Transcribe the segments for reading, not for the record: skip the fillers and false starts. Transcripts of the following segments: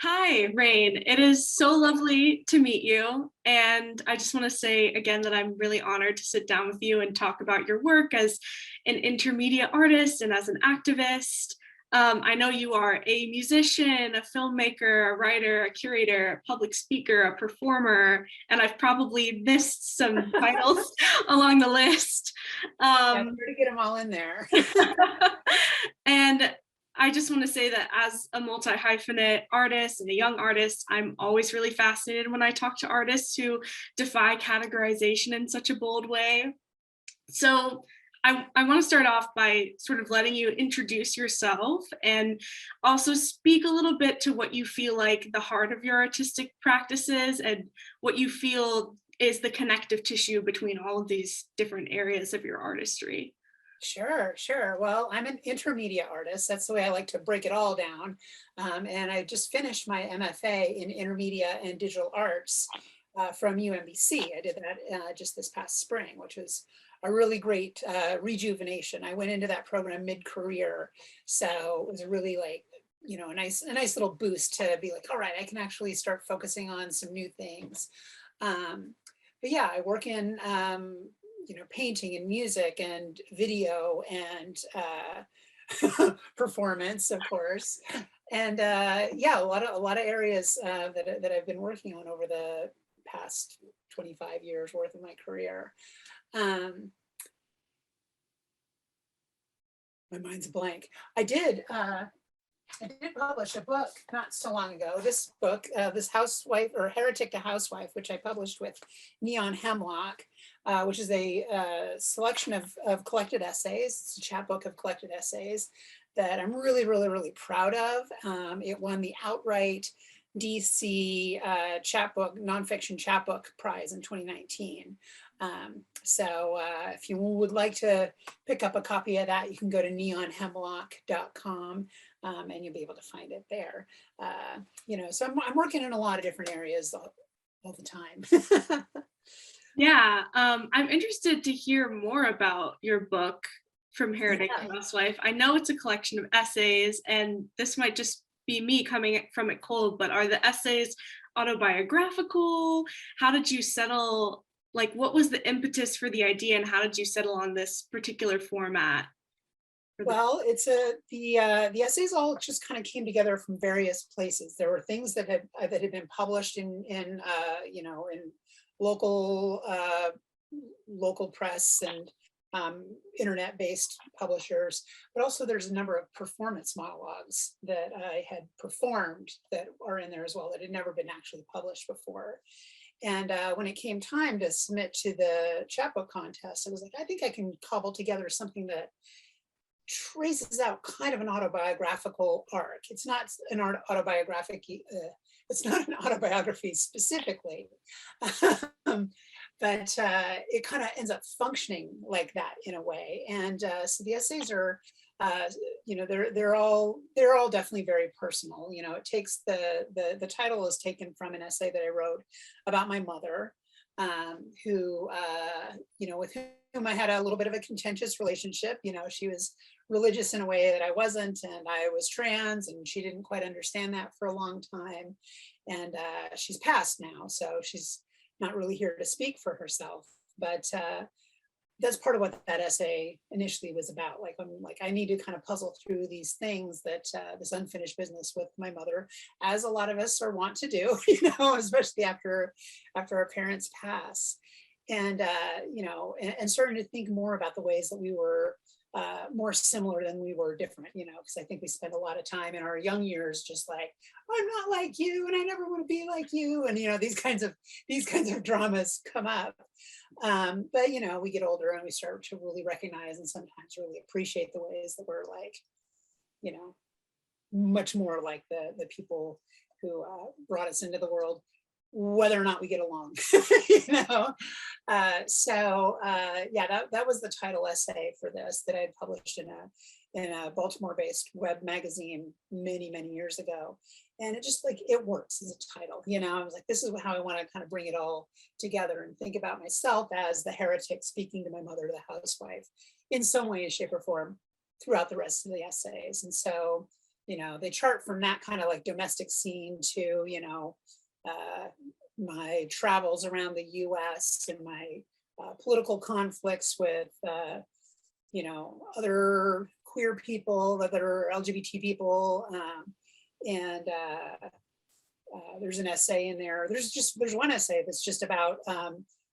Hi, Rain. It is so lovely to meet you. And I just want to say again that I'm really honored to sit down with you and talk about your work as an intermedia artist and as an activist. I know you are a musician, a filmmaker, a writer, a curator, a public speaker, a performer, and I've probably missed some titles along the list. Yeah, try to get them all in there. And I just want to say that as a multi-hyphenate artist and a young artist, I'm always really fascinated when I talk to artists who defy categorization in such a bold way. So I want to start off by sort of letting you introduce yourself and also speak a little bit to what you feel like the heart of your artistic practices and what you feel is the connective tissue between all of these different areas of your artistry. Sure. Well, I'm an intermedia artist. That's the way I like to break it all down. And I just finished my MFA in intermedia and digital arts from UMBC. I did that just this past spring, which was a really great rejuvenation. I went into that program mid-career. So it was a really a nice little boost to be like, all right, I can actually start focusing on some new things. But yeah, I work in painting and music and video and performance, of course. And yeah, a lot of areas that I've been working on over the past 25 years worth of my career. My mind's blank. I did publish a book not so long ago. This book, this Housewife or Heretic to Housewife, which I published with Neon Hemlock, which is a selection of collected essays. It's a chapbook of collected essays that I'm really proud of. It won the outright DC chapbook, nonfiction chapbook prize in 2019. So if you would like to pick up a copy of that, you can go to neonhemlock.com. And you'll be able to find it there. So I'm working in a lot of different areas all the time. Yeah, I'm interested to hear more about your book, From Heretic to Yeah. Housewife. I know it's a collection of essays, and this might just be me coming from it cold, but are the essays autobiographical? How did you settle, like, what was the impetus for the idea, and how did you settle on this particular format? Well, the essays all just kind of came together from various places. There were things that had been published in local local press and internet-based publishers, but also there's a number of performance monologues that I had performed that are in there as well that had never been actually published before. And when it came time to submit to the chapbook contest, I was like, I think I can cobble together something that traces out kind of an autobiographical arc. It's not an it's not an autobiography specifically, but it kind of ends up functioning like that in a way. And so the essays are, they're all definitely very personal. It takes the title is taken from an essay that I wrote about my mother, who with whom I had a little bit of a contentious relationship. She was religious in a way that I wasn't, and I was trans, and she didn't quite understand that for a long time. And she's passed now, so she's not really here to speak for herself. But that's part of what that essay initially was about. Like, I'm like, I need to kind of puzzle through these things that this unfinished business with my mother, as a lot of us are wont to do, especially after our parents pass. And and starting to think more about the ways that we were more similar than we were different, because I think we spent a lot of time in our young years just like, I'm not like you and I never want to be like you, and these kinds of dramas come up. But we get older and we start to really recognize and sometimes really appreciate the ways that we're like, much more like the people who brought us into the world, whether or not we get along. That was the title essay for this that I had published in a Baltimore-based web magazine many years ago. And it just it works as a title. I was like, this is how I want to kind of bring it all together and think about myself as the heretic speaking to my mother, the housewife, in some way, shape, or form throughout the rest of the essays. And so you know, they chart from that kind of like domestic scene to, you know, my travels around the US and my political conflicts with, you know, other queer people, other LGBT people. And there's an essay in there. There's one essay that's just about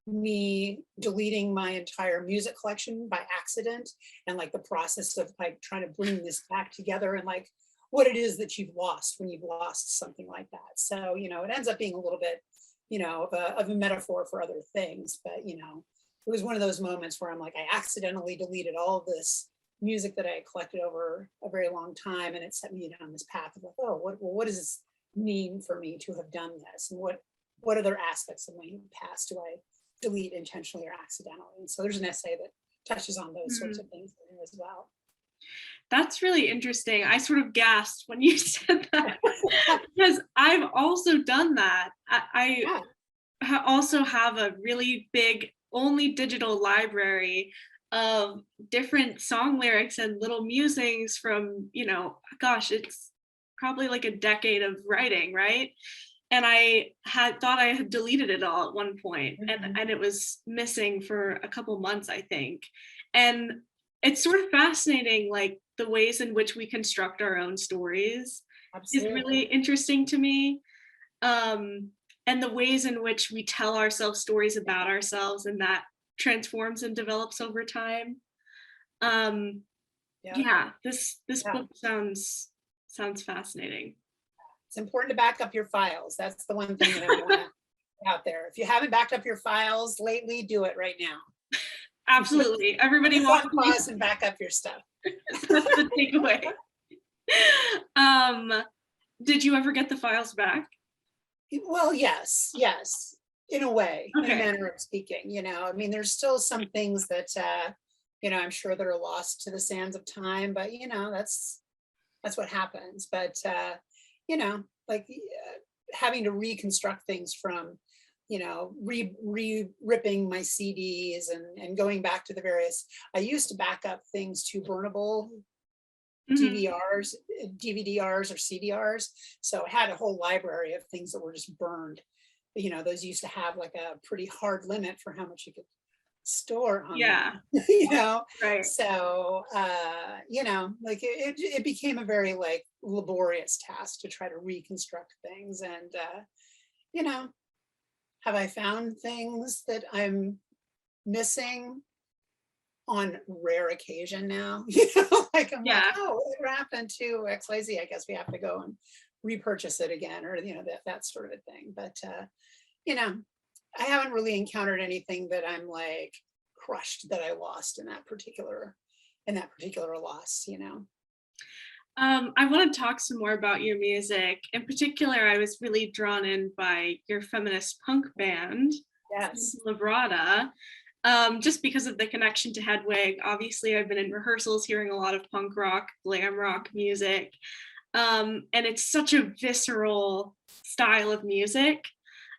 me deleting my entire music collection by accident, and like the process of like trying to bring this back together, and like what it is that you've lost when you've lost something like that. So, you know, it ends up being a little bit, you know, of a metaphor for other things. But, you know, it was one of those moments where I'm like, I accidentally deleted all of this music that I had collected over a very long time. And it set me down this path of like, oh, what does this mean for me to have done this? And what other aspects of my past do I delete intentionally or accidentally? And so there's an essay that touches on those sorts of things as well. That's really interesting. I sort of gasped when you said that because I've also done that. I also have a really big, only digital library of different song lyrics and little musings from, you know, gosh, it's probably like a decade of writing, right? And I had thought I had deleted it all at one point, and it was missing for a couple months, I think. And it's sort of fascinating, like the ways in which we construct our own stories is really interesting to me. And the ways in which we tell ourselves stories about ourselves, and that transforms and develops over time. Yeah, this book sounds fascinating. It's important to back up your files. That's the one thing that I want out there. If you haven't backed up your files lately, do it right now. Absolutely. Everybody wants to pause and back up your stuff. That's the takeaway. Did you ever get the files back? Well, yes, in a way, in a manner of speaking. You know, I mean, there's still some things that, you know, I'm sure that are lost to the sands of time, but, you know, that's what happens. But, you know, like having to reconstruct things from, you know, ripping my CDs and going back to the various, I used to back up things to burnable DVRs, DVDRs or CDRs. So I had a whole library of things that were just burned. You know, those used to have like a pretty hard limit for how much you could store on them, you know, right. So you know, like it became a very like laborious task to try to reconstruct things. And you know, have I found things that I'm missing? On rare occasion now, you know, like I'm like, oh, what happened to XYZ? I guess we have to go and repurchase it again, or you know, that sort of a thing. But you know, I haven't really encountered anything that I'm like crushed that I lost in that particular loss, you know. I want to talk some more about your music. In particular, I was really drawn in by your feminist punk band, Labrada. Just because of the connection to Hedwig. Obviously, I've been in rehearsals hearing a lot of punk rock, glam rock music, and it's such a visceral style of music.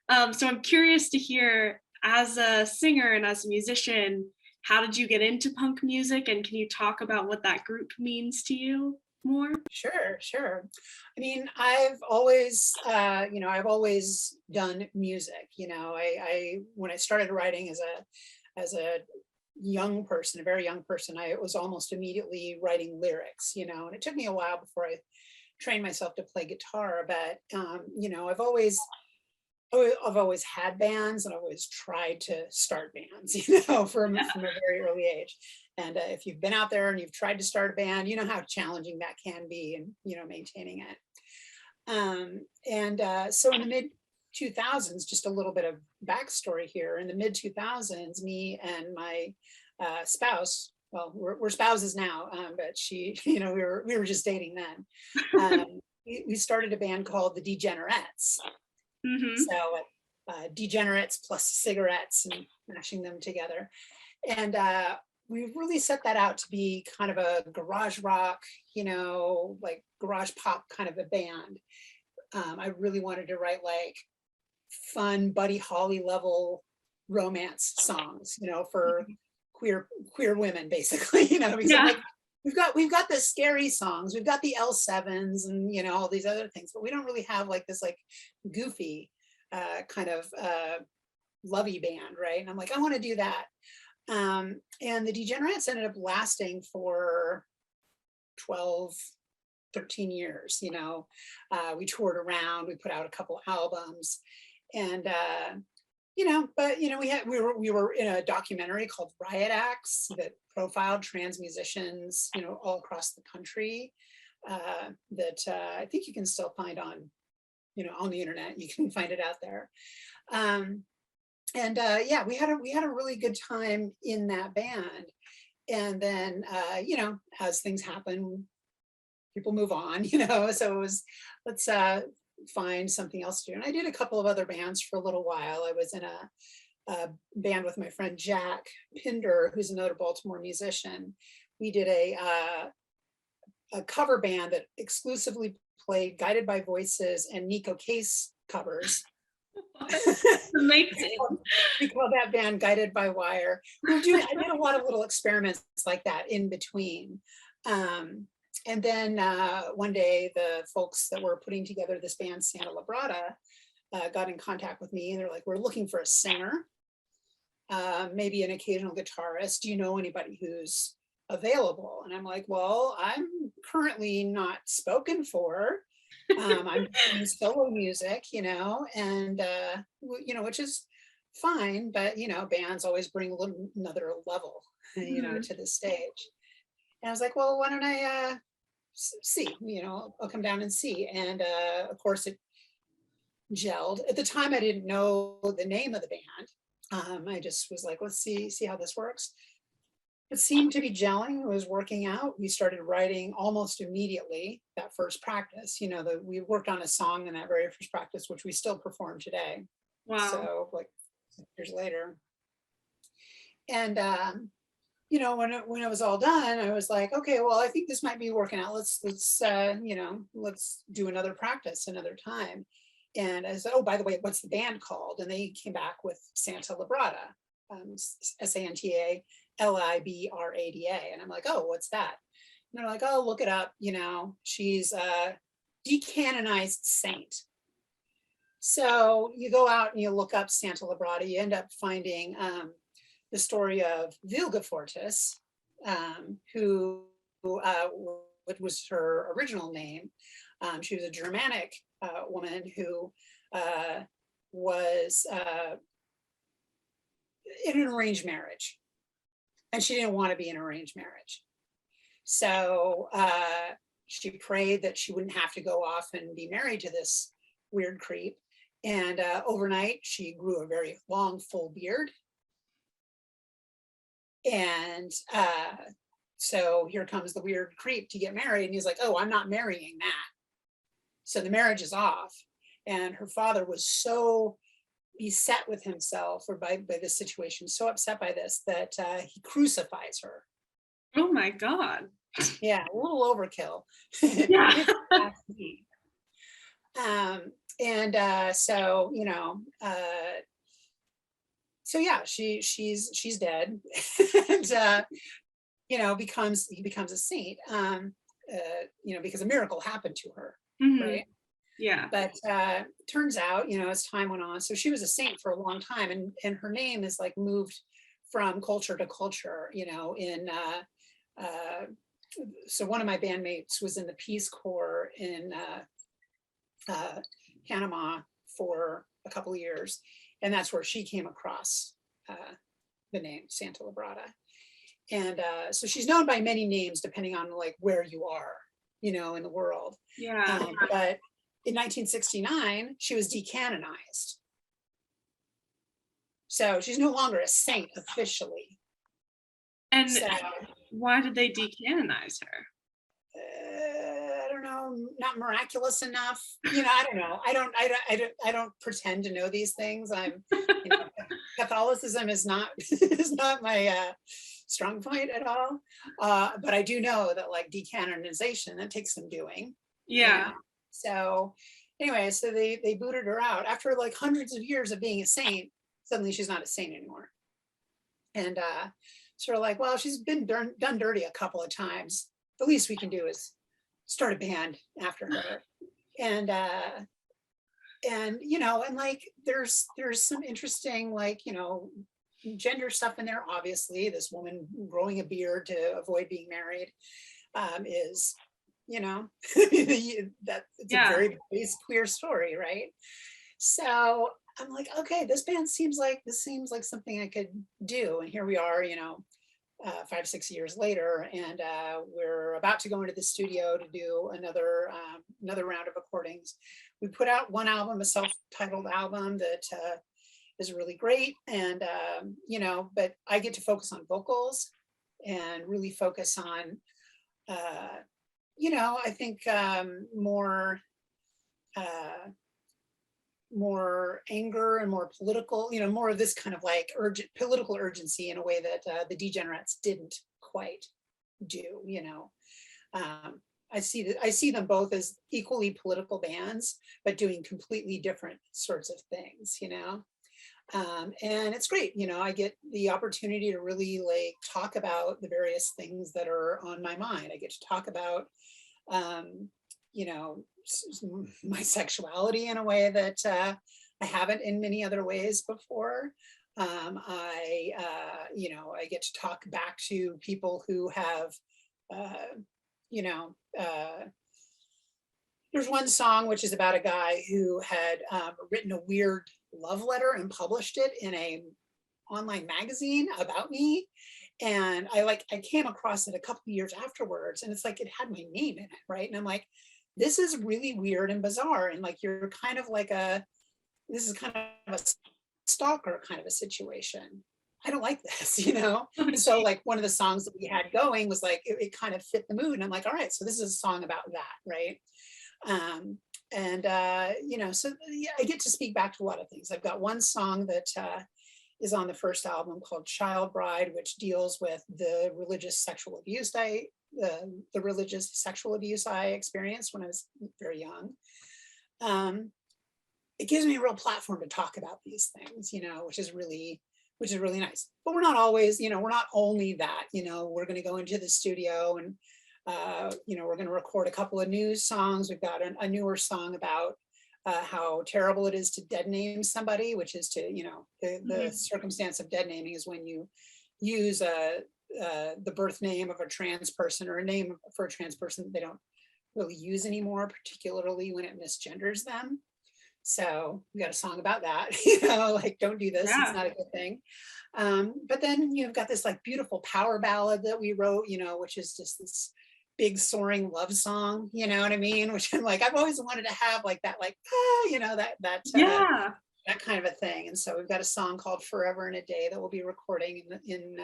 So I'm curious to hear, as a singer and as a musician, how did you get into punk music, and can you talk about what that group means to you more? Sure. I mean, I've always, you know, I've always done music. You know, I when I started writing as a young person, a very young person, I was almost immediately writing lyrics, you know, and it took me a while before I trained myself to play guitar. But, you know, I've always had bands, and I've always tried to start bands, you know, from a very early age. And if you've been out there and you've tried to start a band, you know how challenging that can be, and, you know, maintaining it. So in the mid 2000s, just a little bit of backstory here. In the mid 2000s, me and my spouse, well, we're spouses now, but she, you know, we were just dating then. We started a band called the Degenerates. So Degenerates plus cigarettes and mashing them together. And we really set that out to be kind of a garage rock, you know, like garage pop kind of a band. I really wanted to write like fun Buddy Holly level romance songs, you know, for queer women, basically, you know, because we've got the scary songs, we've got the L7s and, you know, all these other things, but we don't really have like this like goofy kind of lovey band, right? And I'm like, I want to do that. And the Degenerates ended up lasting for 12, 13 years, you know. We toured around, we put out a couple albums, and you know, but you know, we were in a documentary called Riot Acts that profiled trans musicians, you know, all across the country, that I think you can still find on, you know, on the internet. You can find it out there. And yeah, we had a really good time in that band. And then you know, as things happen, people move on, you know. So it was, let's find something else to do. And I did a couple of other bands for a little while. I was in a band with my friend Jack Pinder, who's another Baltimore musician. We did a cover band that exclusively played Guided by Voices and Nico Case covers. Amazing. We call that band Guided by Wire. I did a lot of little experiments like that in between. And then one day, the folks that were putting together this band, Santa Labrada, got in contact with me, and they're like, we're looking for a singer, maybe an occasional guitarist. Do you know anybody who's available? And I'm like, well, I'm currently not spoken for. I'm doing solo music, you know, and, you know, which is fine, but, you know, bands always bring another level, you know, to the stage. And I was like, well, why don't I see, you know, I'll come down and see. And of course it gelled. At the time, I didn't know the name of the band. I just was like, let's see how this works. It seemed to be gelling. It was working out. We started writing almost immediately that first practice. You know, we worked on a song in that very first practice, which we still perform today. Wow. So like years later. And you know, when it was all done, I was like, okay, well, I think this might be working out. Let's you know, let's do another practice another time. And I said, oh, by the way, what's the band called? And they came back with Santa Labrada, Santa Librada. And I'm like, oh, what's that? And they're like, oh, look it up. You know, she's a decanonized saint. So you go out and you look up Santa Labrada, you end up finding the story of Vilgefortis, who what was her original name. She was a Germanic woman who was in an arranged marriage, and she didn't want to be in an arranged marriage. So she prayed that she wouldn't have to go off and be married to this weird creep. And overnight, she grew a very long, full beard. And so here comes the weird creep to get married. And he's like, oh, I'm not marrying that. So the marriage is off. And her father was so beset with himself or by this situation, so upset by this, that he crucifies her. Oh my God. Yeah, a little overkill. Yeah. And so, you know, so yeah, she's dead. And you know, he becomes a saint, you know, because a miracle happened to her, right? Yeah. But turns out, you know, as time went on, so she was a saint for a long time, and her name is like moved from culture to culture, you know. In so one of my bandmates was in the Peace Corps in Panama for a couple of years, and that's where she came across the name Santa Labrada. And so she's known by many names depending on like where you are, you know, in the world. Yeah. But in 1969, she was decanonized. So she's no longer a saint officially. And So, why did they decanonize her? I don't know, not miraculous enough. You know, I don't know. I don't pretend to know these things. I'm, you know, Catholicism is not my strong point at all. But I do know that like decanonization, that takes some doing. Yeah. You know? So anyway, so they booted her out after like hundreds of years of being a saint. Suddenly she's not a saint anymore. And sort of like, well, she's been done dirty a couple of times. the least we can do is start a band after her. And you know, and like there's some interesting, like, you know, gender stuff in there. Obviously, this woman growing a beard to avoid being married is, you know, that it's a very base queer story, right? So I'm like, okay, this seems like something I could do. And here we are, you know, 5-6 years later, and we're about to go into the studio to do another round of recordings. We put out one album, a self-titled album that is really great, and you know, but I get to focus on vocals and really focus on, you know, I think more anger and more political, you know, more of this kind of like political urgency in a way that the Degenerates didn't quite do, you know. I see them both as equally political bands, but doing completely different sorts of things, you know. And it's great, you know, I get the opportunity to really like talk about the various things that are on my mind. I get to talk about, you know, my sexuality in a way that I haven't in many other ways before. You know, I get to talk back to people who have, you know, there's one song which is about a guy who had written a weird love letter and published it in a online magazine about me. And I came across it a couple of years afterwards, and it's like it had my name in it, right? And I'm like, this is really weird and bizarre. And like, you're kind of like this is kind of a stalker kind of a situation. I don't like this, you know? And so like one of the songs that we had going was like, it kind of fit the mood. And I'm like, all right, so this is a song about that, right? You know, so yeah, I get to speak back to a lot of things. I've got one song that is on the first album called Child Bride, which deals with the religious sexual abuse the religious sexual abuse I experienced when I was very young. It gives me a real platform to talk about these things, you know, which is really nice. But we're not always, you know, we're not only that, you know, we're going to go into the studio and, you know, we're going to record a couple of new songs. We've got a newer song about how terrible it is to dead name somebody, which is to, you know, the circumstance of dead naming is when you use the birth name of a trans person or a name for a trans person that they don't really use anymore, particularly when it misgenders them. So we got a song about that, you know, like, don't do this, it's not a good thing. But then you've got this like beautiful power ballad that we wrote, you know, which is just this big soaring love song, you know what I mean? Which I'm like, I've always wanted to have like that, like, you know, that kind of a thing. And so we've got a song called Forever and a Day that we'll be recording in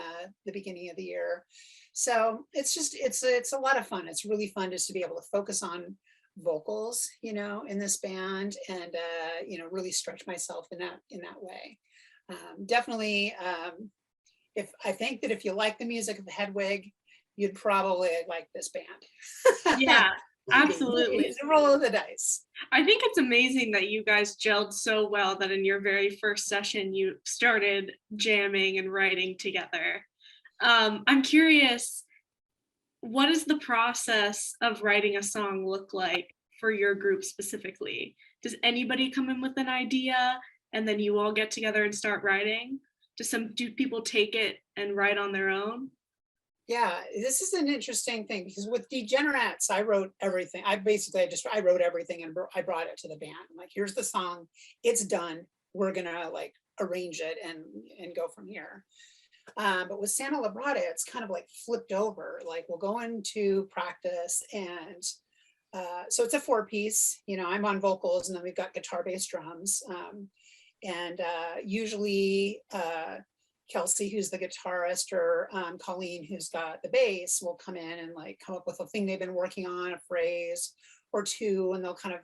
the beginning of the year. So it's just, it's a lot of fun. It's really fun just to be able to focus on vocals, you know, in this band, and you know, really stretch myself in that way. Definitely, if I think that if you like the music of the Hedwig, you'd probably like this band. Yeah, absolutely. It's a roll of the dice. I think it's amazing that you guys gelled so well that in your very first session you started jamming and writing together. I'm curious, what does the process of writing a song look like for your group specifically? Does anybody come in with an idea and then you all get together and start writing? Do people take it and write on their own? Yeah, this is an interesting thing because with Degenerates, I wrote everything. I wrote everything and I brought it to the band. I'm like, here's the song, it's done. We're gonna like arrange it and go from here. But with Santa Labrada, it's kind of like flipped over. Like we'll go into practice, and so it's a 4-piece. You know, I'm on vocals, and then we've got guitar, bass, drums, and usually Kelsey, who's the guitarist, or Colleen, who's got the bass, will come in and like come up with a thing they've been working on, a phrase or two, and they'll kind of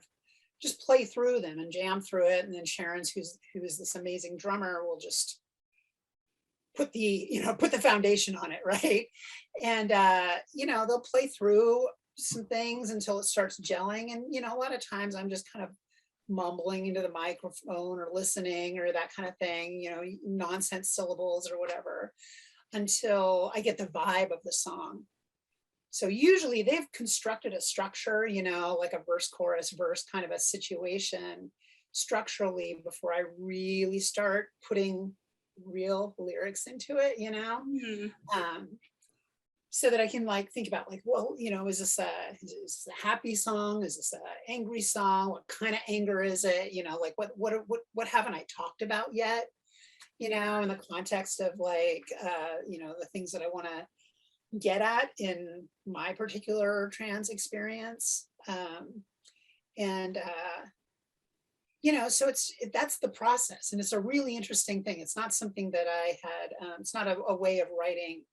just play through them and jam through it. And then Sharon's, who's this amazing drummer, will just put the foundation on it, right? And you know, they'll play through some things until it starts gelling. And you know, a lot of times I'm just kind of mumbling into the microphone or listening or that kind of thing, you know, nonsense syllables or whatever, until I get the vibe of the song. So usually they've constructed a structure, you know, like a verse, chorus, verse kind of a situation structurally before I really start putting real lyrics into it, you know. Mhm. So that I can like think about like, well, you know, is this a happy song? Is this a angry song? What kind of anger is it? You know, like what haven't I talked about yet? You know, in the context of like, you know, the things that I want to get at in my particular trans experience. And you know, so that's the process, and it's a really interesting thing. It's not something that I had. It's not a way of writing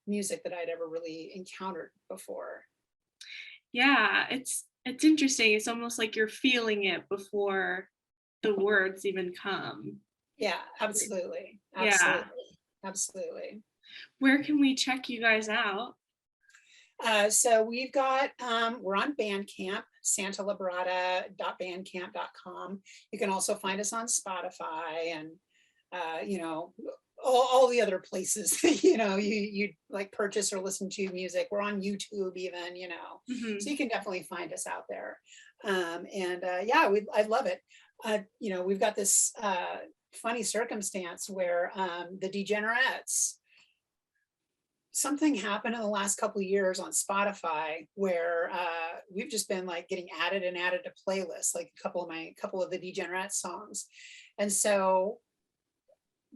music that I'd ever really encountered before. Yeah, it's interesting. It's almost like you're feeling it before the words even come. Yeah, absolutely, Yeah. absolutely, absolutely. Where can we check you guys out? So we've got, we're on Bandcamp, santaliberata.bandcamp.com. You can also find us on Spotify and, you know, all the other places, you know, you like purchase or listen to music. We're on YouTube even, you know, so Mhm. you can definitely find us out there. And yeah, I love it. You know, we've got this funny circumstance where the Degenerates, something happened in the last couple of years on Spotify where we've just been like getting added and added to playlists, like a couple of the Degenerate songs. And so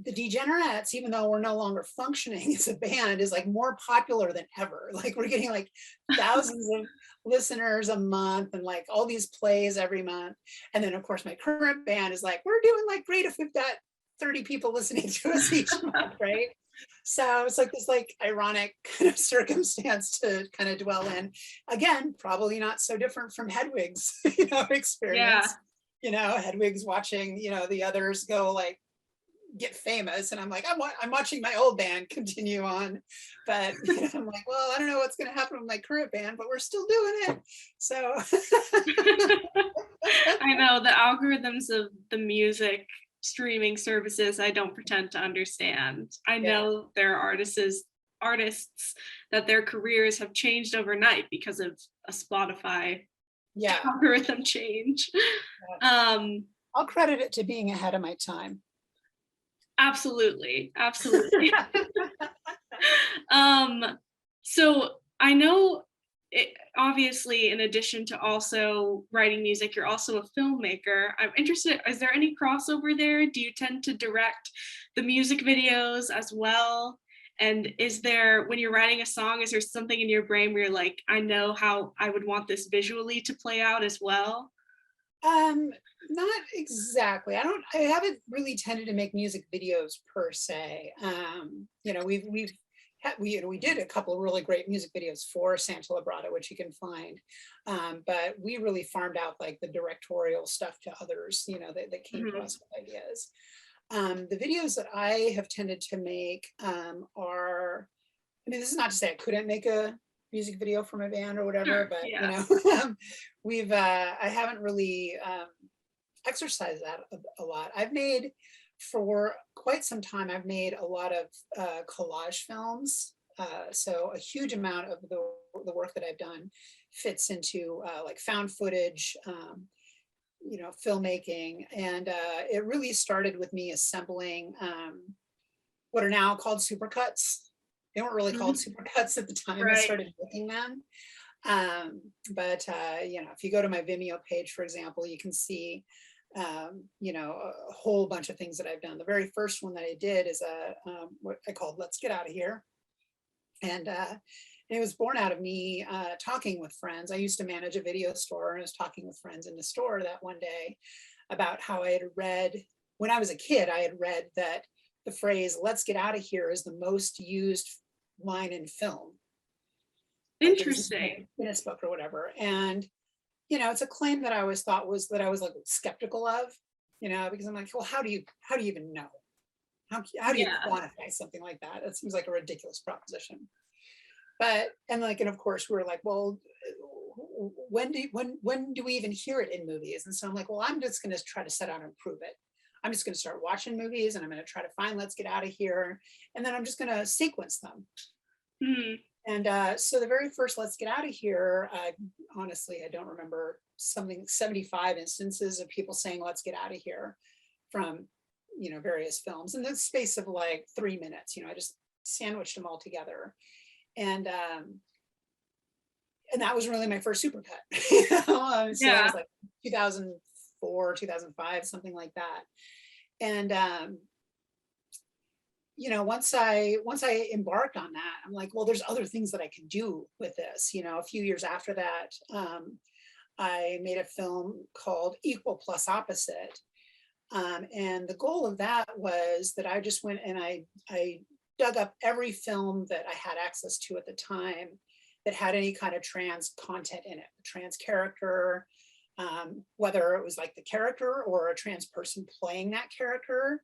the Degenerates, even though we're no longer functioning as a band, is like more popular than ever. Like we're getting like thousands of listeners a month and like all these plays every month. And then of course my current band is like, we're doing like great if we've got 30 people listening to us each month, right? So it's like this like ironic kind of circumstance to kind of dwell in. Again, probably not so different from Hedwig's, you know, Yeah. experience. You know, Hedwig's watching, you know, the others go like get famous, and I'm like, I'm watching my old band continue on, but you know, I'm like, well, I don't know what's going to happen with my current band, but we're still doing it. So I know the algorithms of the music streaming services I don't pretend to understand. I yeah, know there are artists that their careers have changed overnight because of a Spotify yeah, algorithm change. yeah. Um, I'll credit it to being ahead of my time. absolutely, absolutely. So I know obviously in addition to also writing music, you're also a filmmaker. I'm interested, is there any crossover there? Do you tend to direct the music videos as well? And is there, when you're writing a song, is there something in your brain where you're like, I know how I would want this visually to play out as well? Um, Not exactly. I haven't really tended to make music videos per se. You know, we did a couple of really great music videos for Santa Labrada, which you can find. But we really farmed out like the directorial stuff to others, you know, that came to Mhm. us with ideas. The videos that I have tended to make are, I mean, this is not to say I couldn't make a music video for my band or whatever, Sure. but you Yeah. know, I haven't really exercised that a lot. I've made for quite some time. I've made a lot of collage films. So a huge amount of the work that I've done fits into like found footage, you know, filmmaking, and it really started with me assembling what are now called supercuts. They weren't really called Mhm. supercuts at the time I Right. started making them. But you know, if you go to my Vimeo page, for example, you can see you know, a whole bunch of things that I've done. The very first one that I did is what I called "Let's Get Out of Here," and it was born out of me talking with friends. I used to manage a video store, and I was talking with friends in the store that one day about how I had read, when I was a kid, I had read that the phrase "let's get out of here" is the most used line in film. Like it was in the Interesting. Guinness book or whatever. And, you know, it's a claim that I always thought was that I was like skeptical of, you know, because I'm like, well, how do you even know? How do you Yeah. quantify something like that? It seems like a ridiculous proposition. But and of course we were like, well, when do we even hear it in movies? And so I'm like, well, I'm just going to try to set out and prove it. I'm just going to start watching movies, and I'm going to try to find "Let's Get Out of Here," and then I'm just going to sequence them. Mhm. And so the very first Let's Get Out of Here, honestly, I don't remember, something 75 instances of people saying, let's get out of here, from, various films in the space of like 3 minutes. I just sandwiched them all together. And that was really my first supercut. So that was like 2004, 2005, something like that. And once I embarked on that, I'm like, well, there's other things that I can do with this. A few years after that, I made a film called Equal Plus Opposite. And the goal of that was that I just went and I dug up every film that I had access to at the time that had any kind of trans content in it, a trans character, whether it was like the character or a trans person playing that character.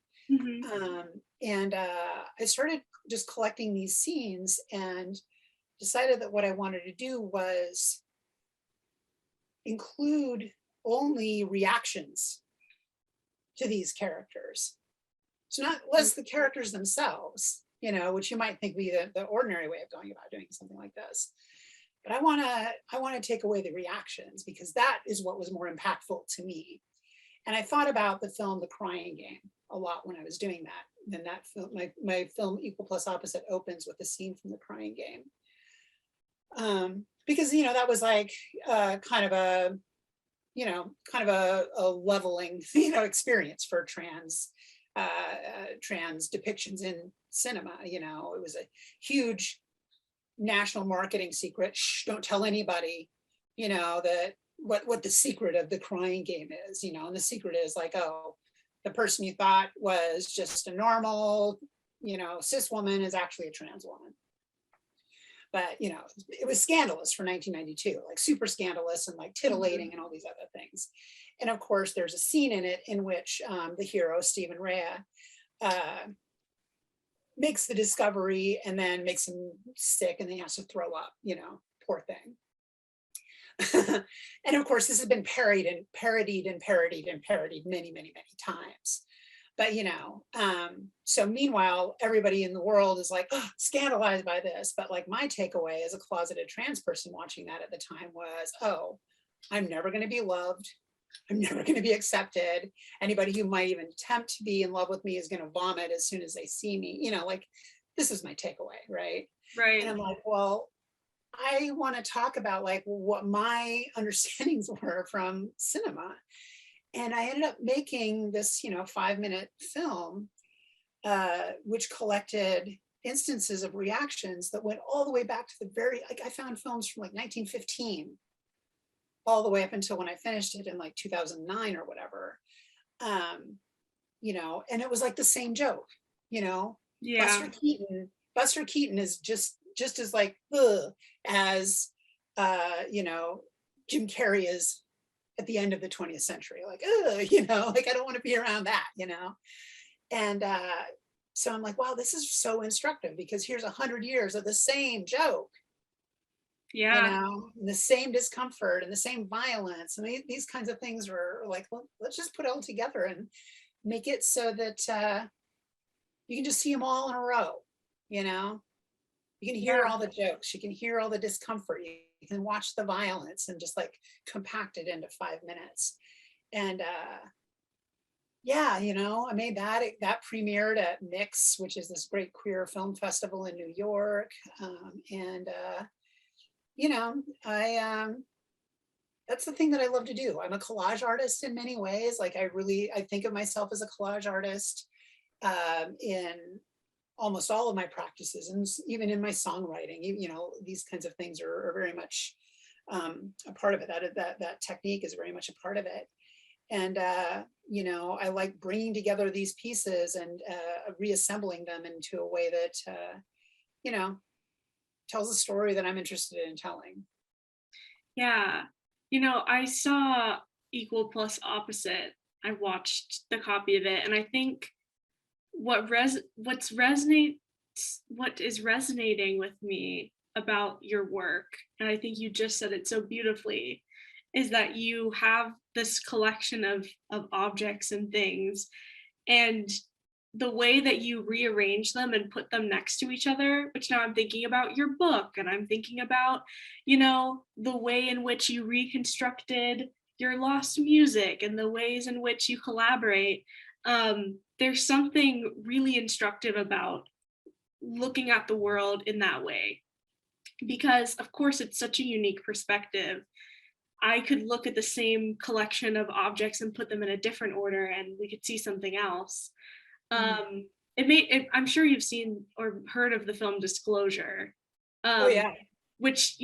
And I started just collecting these scenes and decided that what I wanted to do was include only reactions to these characters. So not less the characters themselves, which you might think be the ordinary way of going about doing something like this. But I want to take away the reactions, because that is what was more impactful to me. And I thought about the film The Crying Game a lot when I was doing that. And that film, my film Equal Plus Opposite opens with a scene from The Crying Game. Because that was like kind of a leveling experience for trans depictions in cinema. It was a huge national marketing secret. Shh, don't tell anybody, that what the secret of The Crying Game is, and the secret is like, oh, the person you thought was just a normal, cis woman is actually a trans woman. But, it was scandalous for 1992, like super scandalous and like titillating and all these other things. And of course, there's a scene in it in which the hero, Stephen Rea, makes the discovery and then makes him sick and then he has to throw up, poor thing. And of course, this has been parodied many, many, many times. But, so meanwhile, everybody in the world is like, oh, scandalized by this. But like my takeaway as a closeted trans person watching that at the time was, oh, I'm never going to be loved. I'm never going to be accepted. Anybody who might even attempt to be in love with me is going to vomit as soon as they see me. Like, this is my takeaway, right? Right. And I'm like, well, I want to talk about like what my understandings were from cinema. And I ended up making this, 5-minute film, which collected instances of reactions that went all the way back to the like I found films from like 1915, all the way up until when I finished it in like 2009 or whatever. And it was like the same joke, Yeah. Buster Keaton is just as like, as, Jim Carrey is at the end of the 20th century, like, like I don't want to be around that, And so I'm like, wow, this is so instructive, because here's 100 years of the same joke, Yeah. and the same discomfort and the same violence. And these kinds of things were like, well, let's just put it all together and make it so that you can just see them all in a row, You can hear all the jokes, you can hear all the discomfort, you can watch the violence and just like compact it into 5 minutes. And I made that premiered at Mix, which is this great queer film festival in New York. That's the thing that I love to do. I'm a collage artist in many ways. Like I think of myself as a collage artist in almost all of my practices, and even in my songwriting. These kinds of things are very much a part of it. That technique is very much a part of it. And I like bringing together these pieces and reassembling them into a way that tells a story that I'm interested in telling. Yeah. I saw Equal Plus Opposite. I watched the copy of it, and I think what is resonating with me about your work, and I think you just said it so beautifully, is that you have this collection of objects and things, and the way that you rearrange them and put them next to each other, which now I'm thinking about your book, and I'm thinking about, the way in which you reconstructed your lost music and the ways in which you collaborate. There's something really instructive about looking at the world in that way, because of course it's such a unique perspective. I could look at the same collection of objects and put them in a different order and we could see something else. I'm sure you've seen or heard of the film Disclosure. Oh yeah. Which,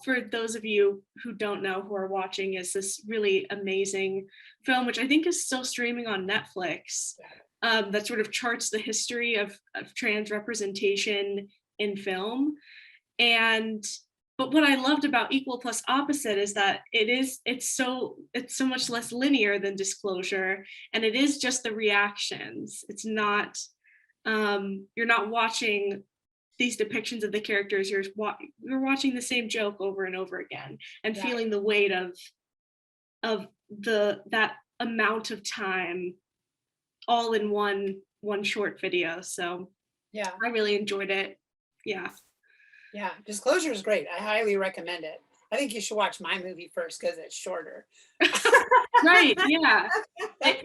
for those of you who don't know, who are watching, is this really amazing film, which I think is still streaming on Netflix, that sort of charts the history of trans representation in film. But what I loved about Equal Plus Opposite is that it's so much less linear than Disclosure, and it is just the reactions. It's not, you're not watching these depictions of the characters, you're watching the same joke over and over again and feeling the weight of that amount of time all in one short video. So Yeah, I really enjoyed it. Yeah. Disclosure is great. I highly recommend it. I think you should watch my movie first because it's shorter. Right. Yeah. But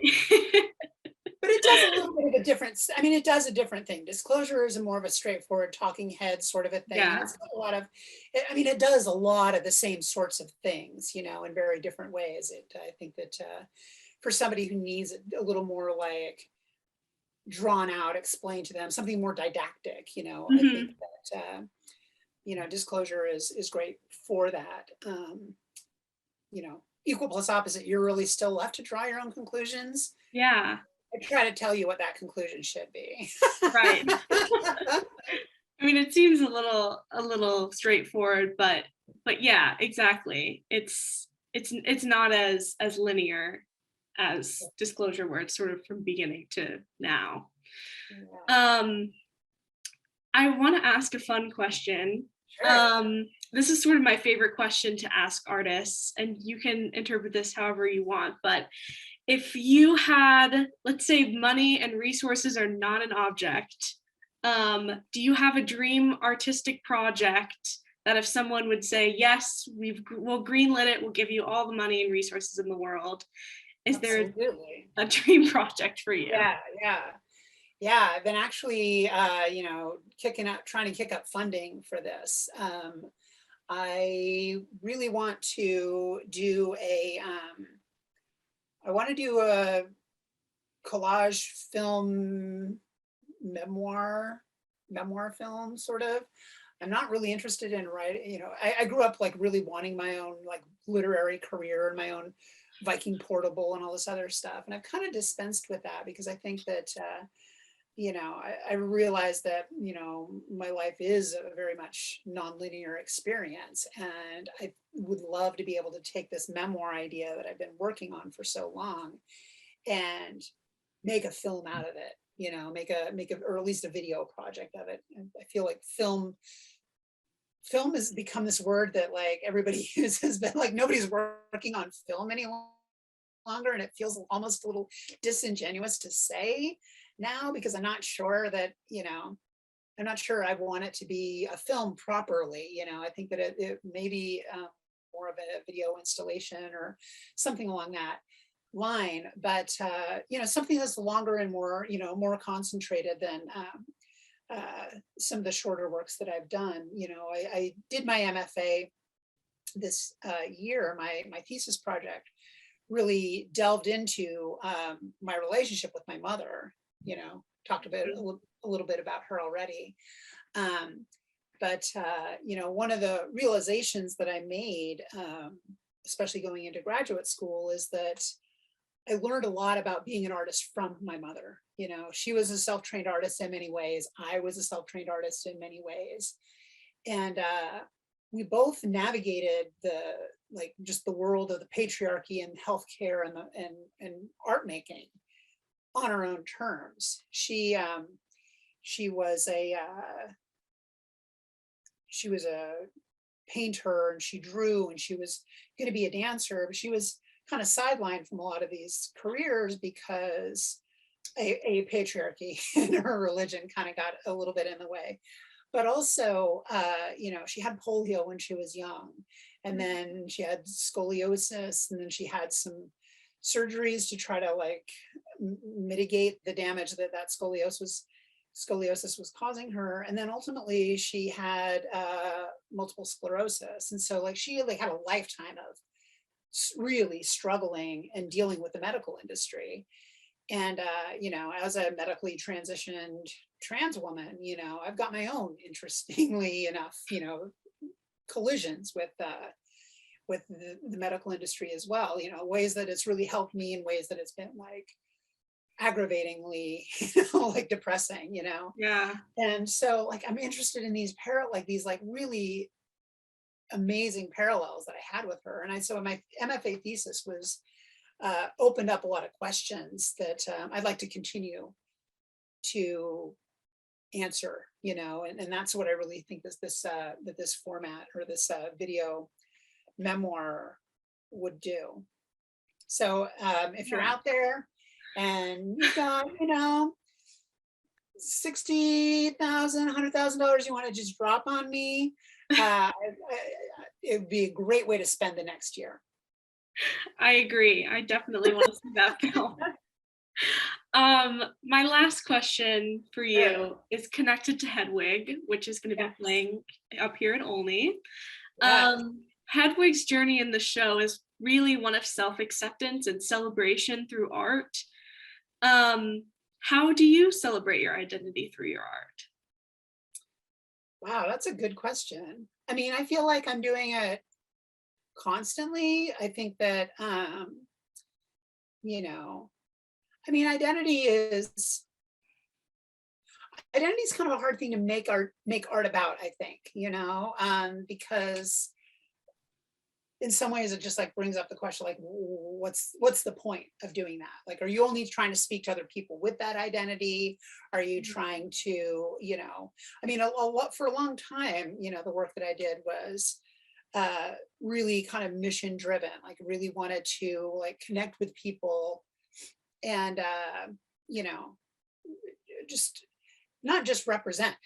it does a little bit of a difference. I mean, it does a different thing. Disclosure is more of a straightforward talking head sort of a thing. Yeah. And it's got a lot of, it does a lot of the same sorts of things, in very different ways. I think that for somebody who needs a little more like drawn out, explained to them, something more didactic, I think that, Disclosure is great for that. Equal Plus Opposite, you're really still left to draw your own conclusions. Yeah. I try to tell you what that conclusion should be. Right. I mean, it seems a little straightforward, but yeah, exactly. It's not as linear as Disclosure, where it's sort of from beginning to now. Yeah. I want to ask a fun question. Sure. This is sort of my favorite question to ask artists, and you can interpret this however you want, but if you had, let's say, money and resources are not an object, do you have a dream artistic project that if someone would say, yes, we'll greenlit it, we'll give you all the money and resources in the world, is Absolutely. there a dream project for you? Yeah, I've been actually, trying to kick up funding for this. I really want to do I want to do a collage film memoir film sort of. I'm not really interested in writing, I grew up like really wanting my own like literary career and my own Viking portable and all this other stuff. And I've kind of dispensed with that because I think that, I realize that, my life is a very much nonlinear experience. And I would love to be able to take this memoir idea that I've been working on for so long and make a film out of it, make a, or at least a video project of it. And I feel like film has become this word that like everybody uses, but like nobody's working on film any longer. And it feels almost a little disingenuous to say now, because I'm not sure that, I'm not sure I want it to be a film properly. I think that it may be more of a video installation or something along that line, but something that's longer and more, more concentrated than some of the shorter works that I've done. I did my MFA this year. My thesis project really delved into my relationship with my mother. Talked about a little bit about her already. But one of the realizations that I made, especially going into graduate school, is that I learned a lot about being an artist from my mother. She was a self-trained artist in many ways. I was a self-trained artist in many ways. And we both navigated just the world of the patriarchy and healthcare and art making on her own terms. She was a painter, and she drew, and she was going to be a dancer, but she was kind of sidelined from a lot of these careers because a patriarchy in her religion kind of got a little bit in the way. But also, you know, she had polio when she was young, and then she had scoliosis, and then she had some surgeries to try to like mitigate the damage that scoliosis was causing her. And then ultimately she had multiple sclerosis. And so like she like had a lifetime of really struggling and dealing with the medical industry. And, you know, as a medically transitioned trans woman, you know, I've got my own, interestingly enough, you know, collisions with the medical industry as well, you know, ways that it's really helped me in ways that it's been like aggravatingly, you know, like depressing, you know. Yeah. And so like I'm interested in these like really amazing parallels that I had with her. And so my MFA thesis was opened up a lot of questions that I'd like to continue to answer, you know, and that's what I really think is that this format or this video memoir would do. So if you're out there and you've got, you know, $60,000, $100,000 you want to just drop on me, it would be a great way to spend the next year. I agree. I definitely want to see that film. My last question for you is connected to Hedwig, which is going to be playing up here at Olney. Hedwig's journey in the show is really one of self-acceptance and celebration through art. How do you celebrate your identity through your art? Wow, that's a good question. I mean, I feel like I'm doing it constantly. I think that, you know, I mean, identity is kind of a hard thing to make art about, I think, you know, because in some ways it just like brings up the question, like, what's the point of doing that? Like, are you only trying to speak to other people with that identity? Are you trying to, you know, I mean, for a long time, you know, the work that I did was really kind of mission driven, like really wanted to like connect with people and, you know, just not just represent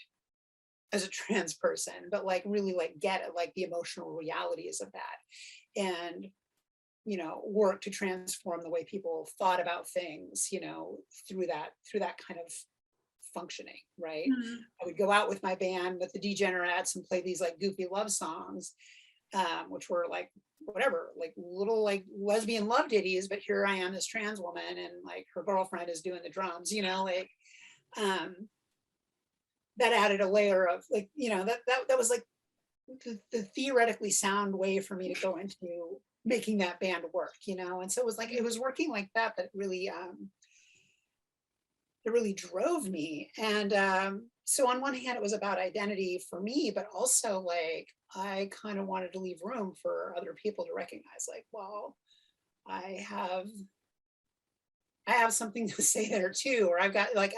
as a trans person, but like really like get at like the emotional realities of that and, you know, work to transform the way people thought about things, you know, through that kind of functioning, right? I would go out with my band with the Degenerates and play these like goofy love songs, which were like whatever, like little like lesbian love ditties, but here I am, this trans woman, and like her girlfriend is doing the drums, you know, like that added a layer of like, you know, that was like the theoretically sound way for me to go into making that band work, you know. And so it was like it was working like that really it really drove me. And so on one hand it was about identity for me, but also like I kind of wanted to leave room for other people to recognize like, well, I have something to say there too, or I've got like,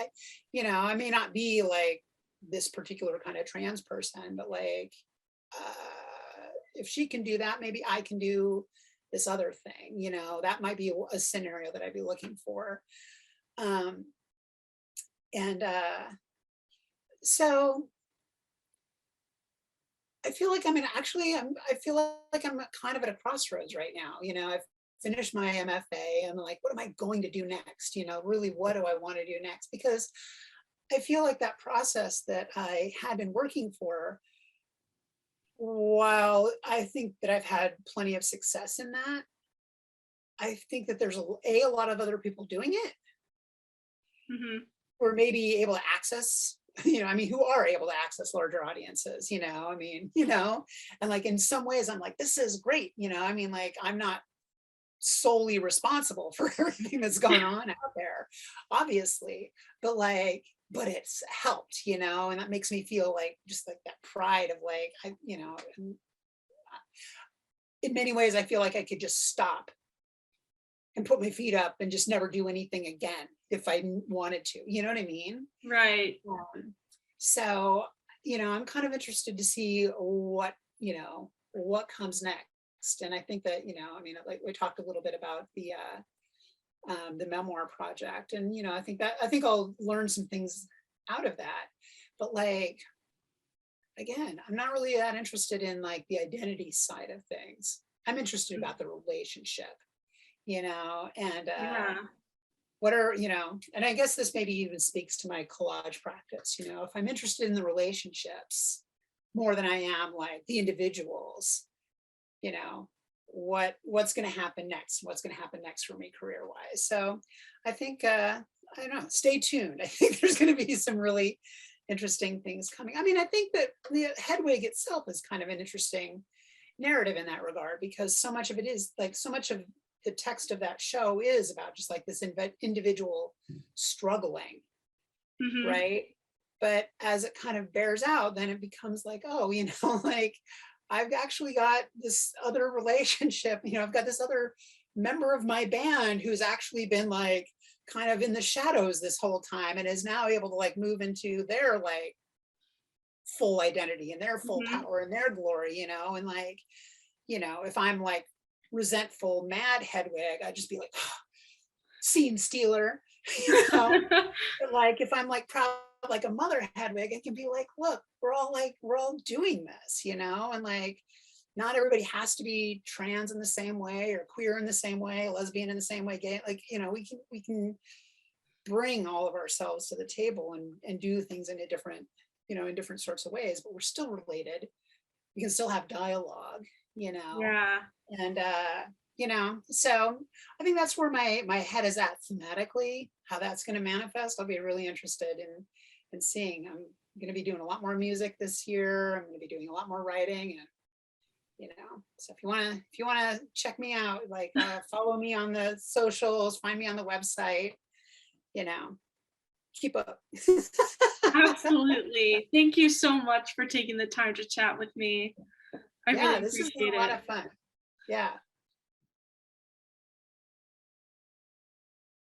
you know, I may not be like this particular kind of trans person, but like if she can do that, maybe I can do this other thing, you know. That might be a scenario that I'd be looking for. So I feel like I feel like I'm kind of at a crossroads right now. You know, I've finished my MFA. I'm like, what am I going to do next? You know, really, what do I want to do next? Because I feel like that process that I had been working for, while I think that I've had plenty of success in that, I think that there's a lot of other people doing it who are maybe able to access, you know, I mean, who are able to access larger audiences, you know, I mean, you know, and like in some ways I'm like, this is great, you know, I mean, like I'm not solely responsible for everything that's going on out there, obviously, but it's helped, you know, and that makes me feel like just like that pride of like, you know, in many ways I feel like I could just stop and put my feet up and just never do anything again if I wanted to, you know what I mean? Right. So, you know, I'm kind of interested to see what, you know, what comes next. And I think that, you know, I mean, like we talked a little bit about the memoir project. And, you know, I think I'll learn some things out of that. But like, again, I'm not really that interested in like the identity side of things. I'm interested about the relationship, you know, and Yeah. what are, you know, and I guess this maybe even speaks to my collage practice, you know, if I'm interested in the relationships more than I am like the individuals, you know, what's going to happen next, what's going to happen next for me career wise. So I think, I don't know, stay tuned. I think there's going to be some really interesting things coming. I mean, I think that the Hedwig itself is kind of an interesting narrative in that regard, because so much of it is like, so much of the text of that show is about just like this individual struggling, Mhm. right? But as it kind of bears out, then it becomes like, oh, you know, like I've actually got this other relationship, you know, I've got this other member of my band who's actually been like kind of in the shadows this whole time and is now able to like move into their like full identity and their full Mhm. power and their glory, you know, and like, you know, if I'm like resentful, mad Hedwig, I'd just be like, scene stealer, you know. But like if I'm like proud like a mother Hedwig, it can be like, look, we're all doing this, you know, and like not everybody has to be trans in the same way or queer in the same way, lesbian in the same way, gay, like, you know, we can bring all of ourselves to the table and do things in a different, you know, in different sorts of ways, but we're still related. We can still have dialogue, you know, Yeah. and you know, so I think that's where my head is at thematically, how that's going to manifest. I'll be really interested in seeing. I'm going to be doing a lot more music this year. I'm going to be doing a lot more writing, and you know, so if you want to check me out, like follow me on the socials, find me on the website, you know, keep up. Absolutely. Thank you so much for taking the time to chat with me. I Yeah, really this has been appreciate a lot it. of fun. Yeah.